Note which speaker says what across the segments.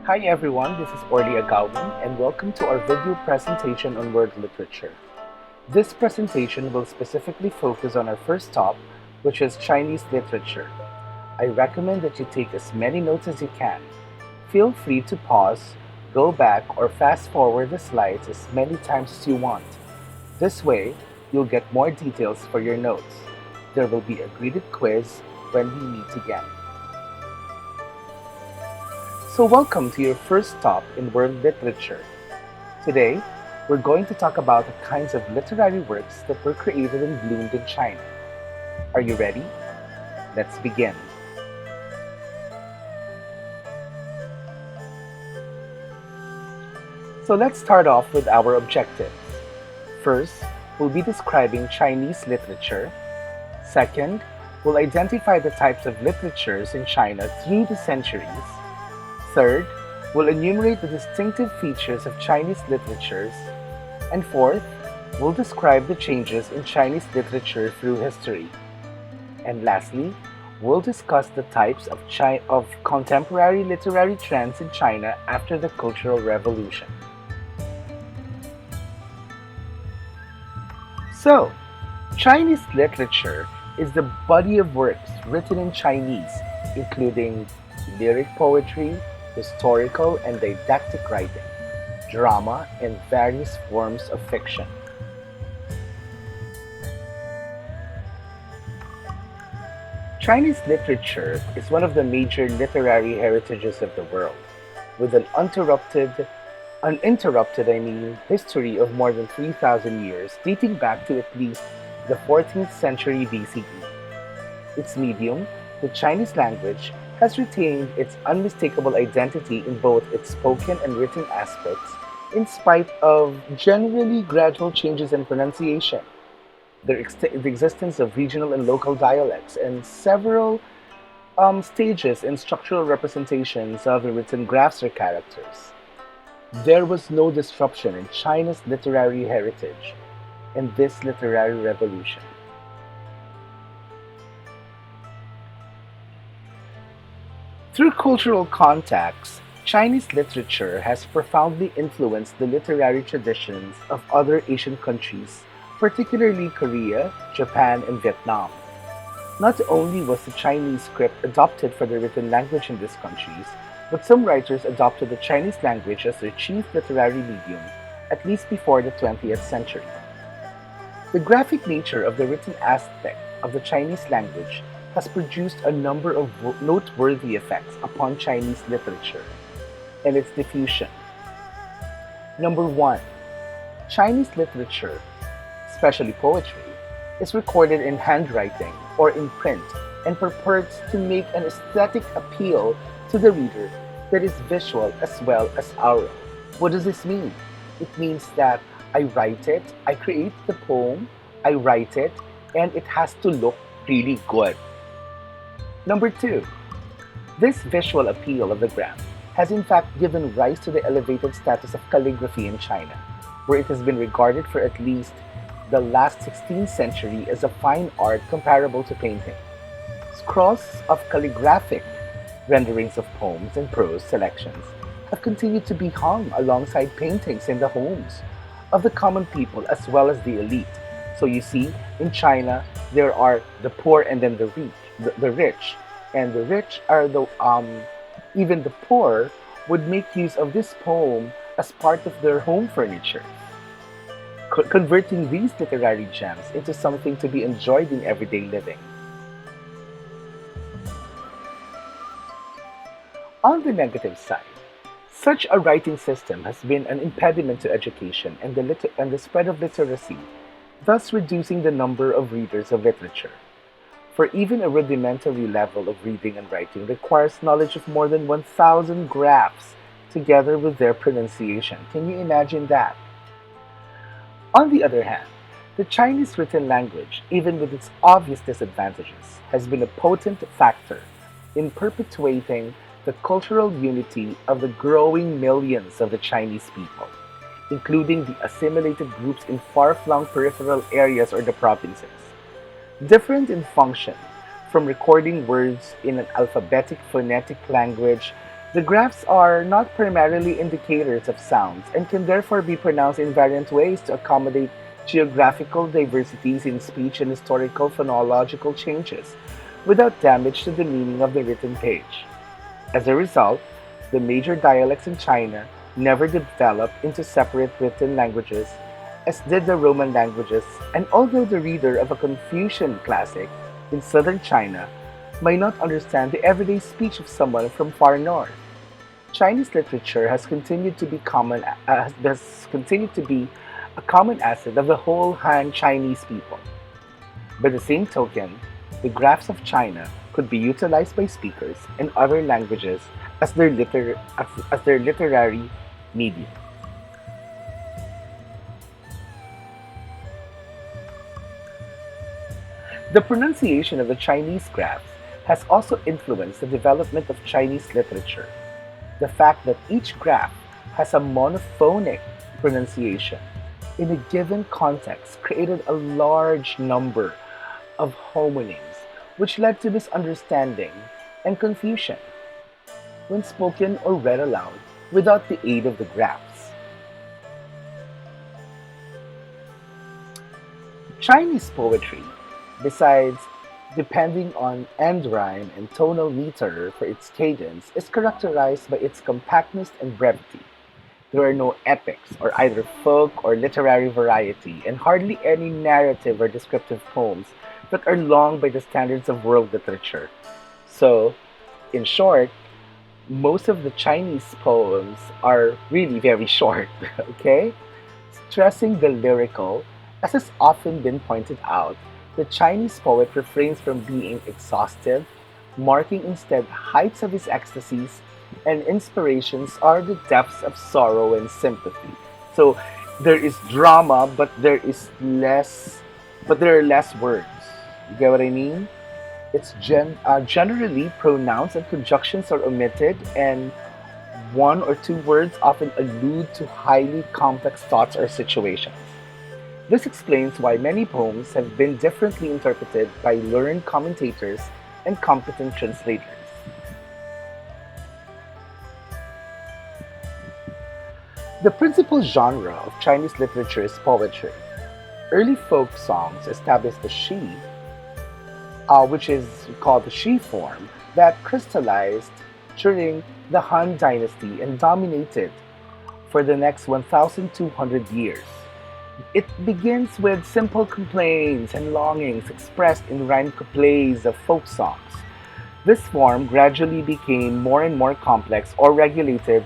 Speaker 1: Hi everyone, this is Orly Agawin and welcome to our video presentation on world literature. This presentation will specifically focus on our first stop, which is Chinese literature. I recommend that you take as many notes as you can. Feel free to pause, go back, or fast forward the slides as many times as you want. This way, you'll get more details for your notes. There will be a graded quiz when we meet again. So, welcome to your first stop in world literature. Today, we're going to talk about the kinds of literary works that were created and bloomed in China. Are you ready? Let's begin. So, let's start off with our objectives. First, we'll be describing Chinese literature. Second, we'll identify the types of literatures in China through the centuries. Third, we'll enumerate the distinctive features of Chinese literatures. And fourth, we'll describe the changes in Chinese literature through history. And lastly, we'll discuss the types of contemporary literary trends in China after the Cultural Revolution. So, Chinese literature is the body of works written in Chinese, including lyric poetry, historical and didactic writing, drama, and various forms of fiction. Chinese literature is one of the major literary heritages of the world, with an uninterrupted history of more than 3,000 years dating back to at least the 14th century BCE. Its medium, the Chinese language, has retained its unmistakable identity in both its spoken and written aspects, in spite of generally gradual changes in pronunciation, the existence of regional and local dialects, and several stages in structural representations of the written graphs or characters. There was no disruption in China's literary heritage in this literary revolution. Through cultural contacts, Chinese literature has profoundly influenced the literary traditions of other Asian countries, particularly Korea, Japan, and Vietnam. Not only was the Chinese script adopted for the written language in these countries, but some writers adopted the Chinese language as their chief literary medium, at least before the 20th century. The graphic nature of the written aspect of the Chinese language has produced a number of noteworthy effects upon Chinese literature and its diffusion. Number one, Chinese literature, especially poetry, is recorded in handwriting or in print and purports to make an aesthetic appeal to the reader that is visual as well as oral. What does this mean? It means that I write it, I create the poem, I write it, and it has to look really good. Number two, this visual appeal of the graph has in fact given rise to the elevated status of calligraphy in China, where it has been regarded for at least the last 16th century as a fine art comparable to painting. Scrolls of calligraphic renderings of poems and prose selections have continued to be hung alongside paintings in the homes of the common people as well as the elite. So you see, in China, there are the poor and then the rich, and the rich are even the poor would make use of this poem as part of their home furniture, converting these literary gems into something to be enjoyed in everyday living. On the negative side, such a writing system has been an impediment to education and the spread of literacy, thus reducing the number of readers of literature. For even a rudimentary level of reading and writing requires knowledge of more than 1,000 graphs together with their pronunciation. Can you imagine that? On the other hand, the Chinese written language, even with its obvious disadvantages, has been a potent factor in perpetuating the cultural unity of the growing millions of the Chinese people, including the assimilated groups in far-flung peripheral areas or the provinces. Different in function from recording words in an alphabetic phonetic language The graphs are not primarily indicators of sounds and can therefore be pronounced in variant ways to accommodate geographical diversities in speech and historical phonological changes without damage to the meaning of the written page. As a result, the major dialects in China never developed into separate written languages, as did the Roman languages, and although the reader of a Confucian classic in southern China might not understand the everyday speech of someone from far north, Chinese literature has continued to be a common asset of the whole Han Chinese people. By the same token, the graphs of China could be utilized by speakers in other languages as their literary medium. The pronunciation of the Chinese graphs has also influenced the development of Chinese literature. The fact that each graph has a monophonic pronunciation in a given context created a large number of homonyms, which led to misunderstanding and confusion when spoken or read aloud without the aid of the graphs. Chinese poetry, besides depending on end rhyme and tonal meter for its cadence, is characterized by its compactness and brevity. There are no epics, or either folk or literary variety, and hardly any narrative or descriptive poems that are long by the standards of world literature. So, in short, most of the Chinese poems are really very short, okay? Stressing the lyrical, as has often been pointed out, the Chinese poet refrains from being exhaustive, marking instead heights of his ecstasies, and inspirations are the depths of sorrow and sympathy. So there is drama, but there are less words. You get what I mean? Generally pronouns and conjunctions are omitted, and one or two words often allude to highly complex thoughts or situations. This explains why many poems have been differently interpreted by learned commentators and competent translators. The principal genre of Chinese literature is poetry. Early folk songs established the shi, which is called the shi form, that crystallized during the Han Dynasty and dominated for the next 1,200 years. It begins with simple complaints and longings expressed in rhymed couplets of folk songs. This form gradually became more and more complex or regulated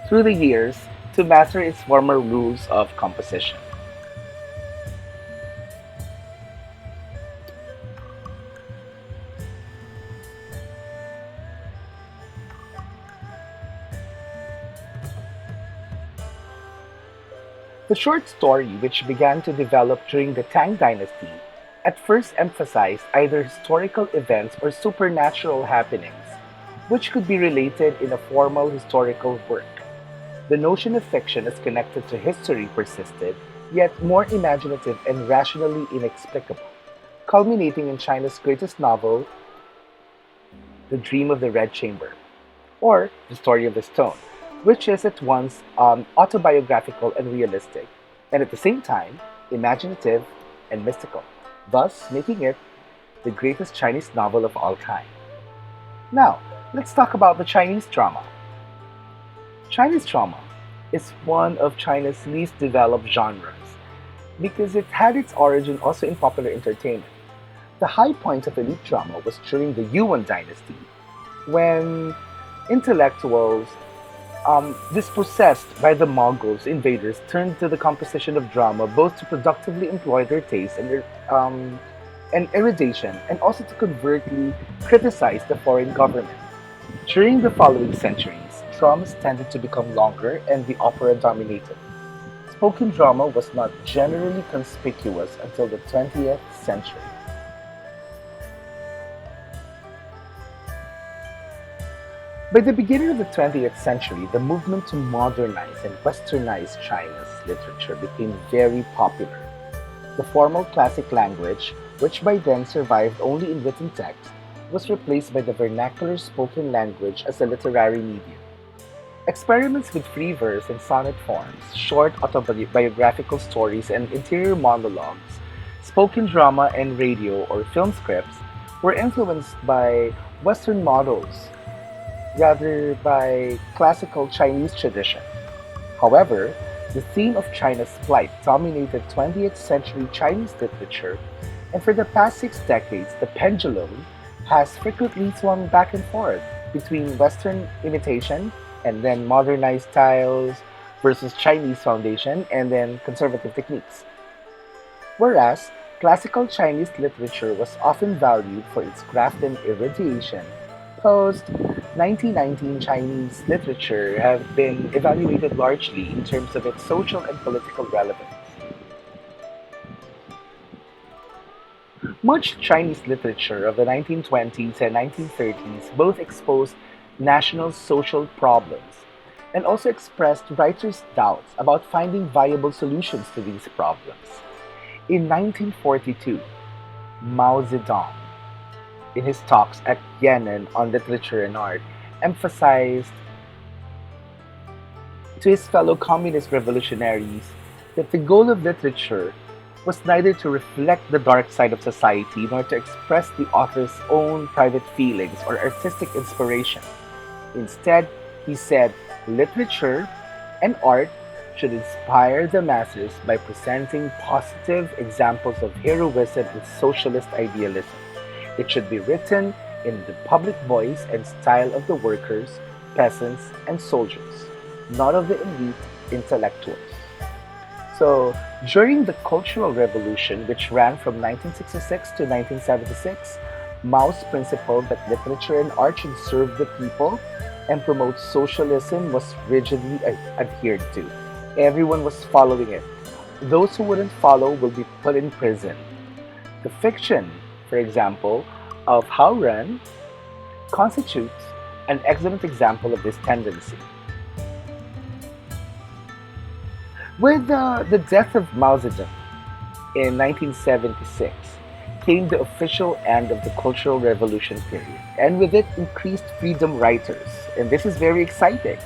Speaker 1: through the years to master its former rules of composition. The short story, which began to develop during the Tang Dynasty, at first emphasized either historical events or supernatural happenings, which could be related in a formal historical work. The notion of fiction as connected to history persisted, yet more imaginative and rationally inexplicable, culminating in China's greatest novel, The Dream of the Red Chamber, or The Story of the Stone, which is at once autobiographical and realistic, and at the same time imaginative and mystical, thus making it the greatest Chinese novel of all time. Now, let's talk about the Chinese drama. Chinese drama is one of China's least developed genres because it had its origin also in popular entertainment. The high point of elite drama was during the Yuan dynasty, when intellectuals dispossessed by the Mongols invaders turned to the composition of drama both to productively employ their taste and erudition, and also to covertly criticize the foreign government. During the following centuries, dramas tended to become longer and the opera dominated. Spoken drama was not generally conspicuous until the 20th century. By the beginning of the 20th century, the movement to modernize and westernize China's literature became very popular. The formal classic language, which by then survived only in written text, was replaced by the vernacular spoken language as a literary medium. Experiments with free verse and sonnet forms, short autobiographical stories and interior monologues, spoken drama and radio or film scripts were influenced by Western models rather by classical Chinese tradition. However, the theme of China's plight dominated 20th century Chinese literature, and for the past 6 decades, the pendulum has frequently swung back and forth between Western imitation and then modernized styles versus Chinese foundation and then conservative techniques. Whereas classical Chinese literature was often valued for its craft and erudition, post 1919 Chinese literature have been evaluated largely in terms of its social and political relevance. Much Chinese literature of the 1920s and 1930s both exposed national social problems and also expressed writers' doubts about finding viable solutions to these problems. In 1942, Mao Zedong, in his talks at Yan'an on literature and art, emphasized to his fellow communist revolutionaries that the goal of literature was neither to reflect the dark side of society nor to express the author's own private feelings or artistic inspiration. Instead, he said, literature and art should inspire the masses by presenting positive examples of heroism and socialist idealism. It should be written in the public voice and style of the workers, peasants, and soldiers, not of the elite intellectuals. So, during the Cultural Revolution, which ran from 1966 to 1976, Mao's principle that literature and art should serve the people and promote socialism was rigidly adhered to. Everyone was following it. Those who wouldn't follow will be put in prison. The fiction, for example, of Hao Ren constitutes an excellent example of this tendency. With the death of Mao Zedong in 1976 came the official end of the Cultural Revolution period, and with it increased freedom writers, and this is very exciting.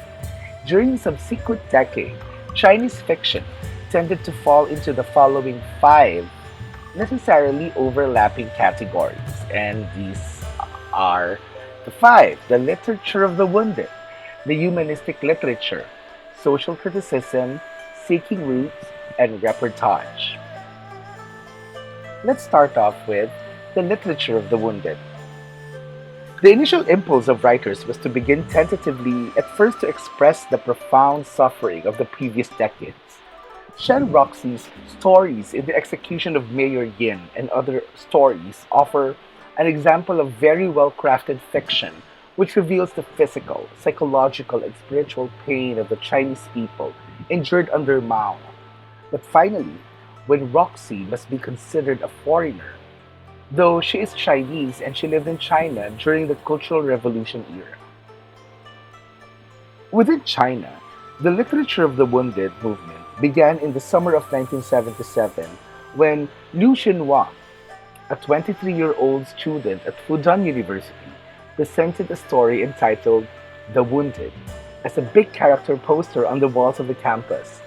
Speaker 1: During the subsequent decade, Chinese fiction tended to fall into the following five necessarily overlapping categories, and these are the five: the literature of the wounded, the humanistic literature, social criticism, seeking roots, and reportage. Let's start off with the literature of the wounded. The initial impulse of writers was to begin tentatively at first to express the profound suffering of the previous decades. Shen Roxy's stories in the execution of Mayor Yin and other stories offer an example of very well crafted fiction which reveals the physical, psychological, and spiritual pain of the Chinese people endured under Mao. But finally, when Roxy must be considered a foreigner, though she is Chinese and she lived in China during the Cultural Revolution era. Within China, the literature of the wounded movement began in the summer of 1977 when Liu Xinhua, a 23-year-old student at Fudan University, presented a story entitled The Wounded as a big character poster on the walls of the campus.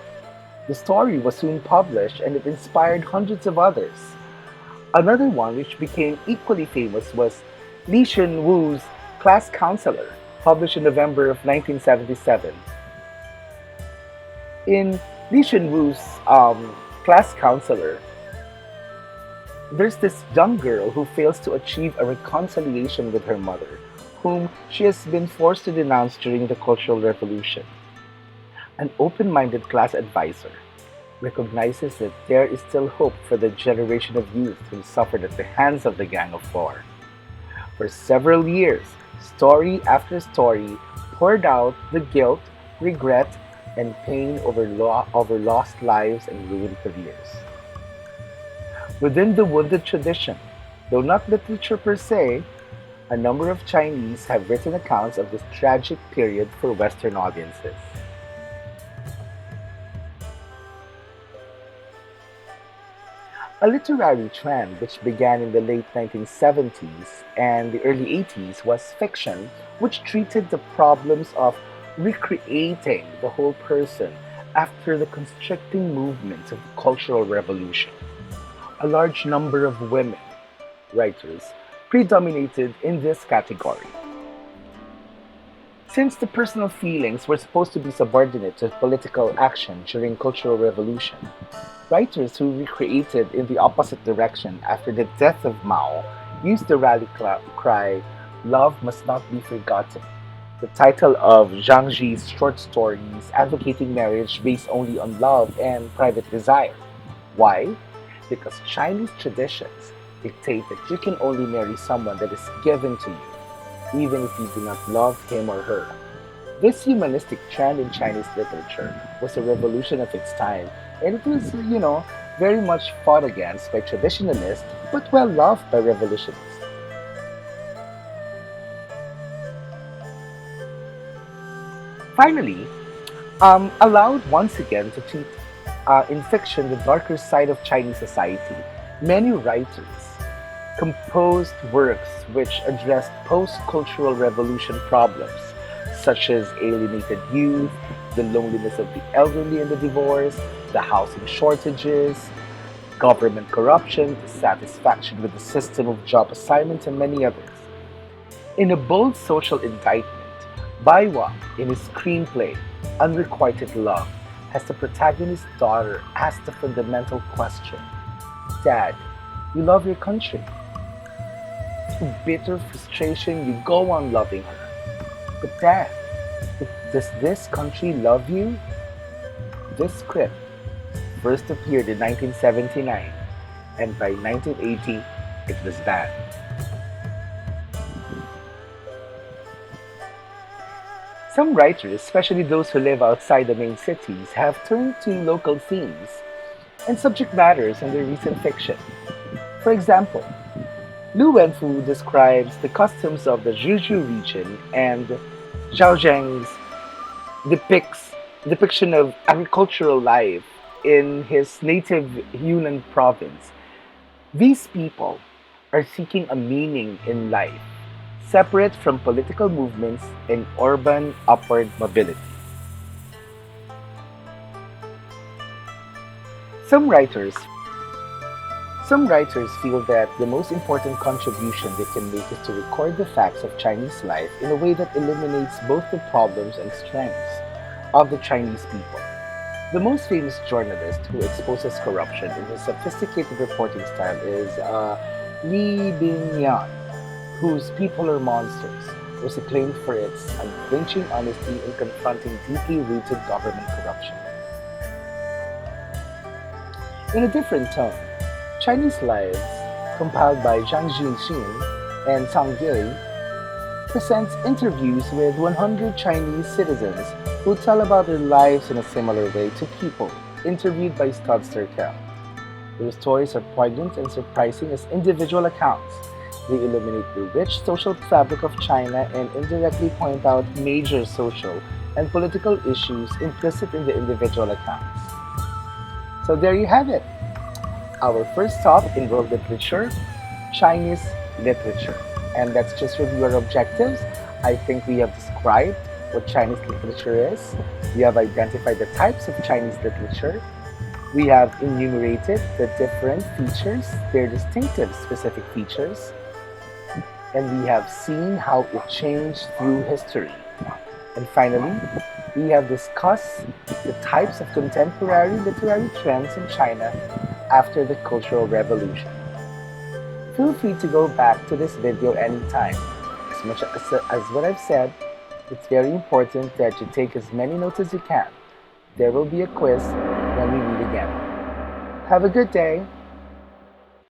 Speaker 1: The story was soon published and it inspired hundreds of others. Another one which became equally famous was Li Xinwu's Class Counselor, published in November of 1977. In Li Xinwu's Class Counselor, there's this young girl who fails to achieve a reconciliation with her mother, whom she has been forced to denounce during the Cultural Revolution. An open-minded class advisor recognizes that there is still hope for the generation of youth who suffered at the hands of the Gang of Four. For several years, story after story poured out the guilt, regret, and pain over lost lives and ruined careers. Within the wounded tradition, though not literature per se, a number of Chinese have written accounts of this tragic period for Western audiences. A literary trend which began in the late 1970s and the early 80s was fiction, which treated the problems of recreating the whole person after the constricting movements of the Cultural Revolution. A large number of women writers predominated in this category. Since the personal feelings were supposed to be subordinate to political action during Cultural Revolution, writers who recreated in the opposite direction after the death of Mao used the rally cry, "Love must not be forgotten," the title of Zhang Zi's short stories advocating marriage based only on love and private desire. Why? Because Chinese traditions dictate that you can only marry someone that is given to you, even if you do not love him or her. This humanistic trend in Chinese literature was a revolution of its time, and it was, very much fought against by traditionalists, but well loved by revolutionists. Finally, allowed once again to treat in fiction the darker side of Chinese society, many writers composed works which addressed post cultural revolution problems, such as alienated youth, the loneliness of the elderly and the divorce, the housing shortages, government corruption, dissatisfaction with the system of job assignments, and many others. In a bold social indictment, Bai Wang, in his screenplay Unrequited Love, has the protagonist's daughter ask the fundamental question: Dad, you love your country. Through bitter frustration, you go on loving her. But Dad, does this country love you? This script first appeared in 1979, and by 1980, it was banned. Some writers, especially those who live outside the main cities, have turned to local themes and subject matters in their recent fiction. For example, Lu Wenfu describes the customs of the Zhujiu region, and Zhao Zheng's depiction of agricultural life in his native Yunnan province. These people are seeking a meaning in life, separate from political movements and urban upward mobility. Some writers Some writers feel that the most important contribution they can make is to record the facts of Chinese life in a way that illuminates both the problems and strengths of the Chinese people. The most famous journalist who exposes corruption in his sophisticated reporting style is Li Bingyan, whose People Are Monsters was acclaimed for its unflinching honesty in confronting deeply rooted government corruption. In a different tone, Chinese Lives, compiled by Zhang Jinxin and Tang Gili, presents interviews with 100 Chinese citizens who tell about their lives in a similar way to People, interviewed by Scott Sterkel. Their stories are poignant and surprising as individual accounts. They illuminate the rich social fabric of China and indirectly point out major social and political issues implicit in the individual accounts. So there you have it. Our first stop in world literature, Chinese literature. And let's just review our objectives. I think we have described what Chinese literature is. We have identified the types of Chinese literature. We have enumerated the different features, their distinctive specific features. And we have seen how it changed through history. And finally, we have discussed the types of contemporary literary trends in China after the Cultural Revolution. Feel free to go back to this video anytime. As much as what I've said, it's very important that you take as many notes as you can. There will be a quiz when we meet again. Have a good day.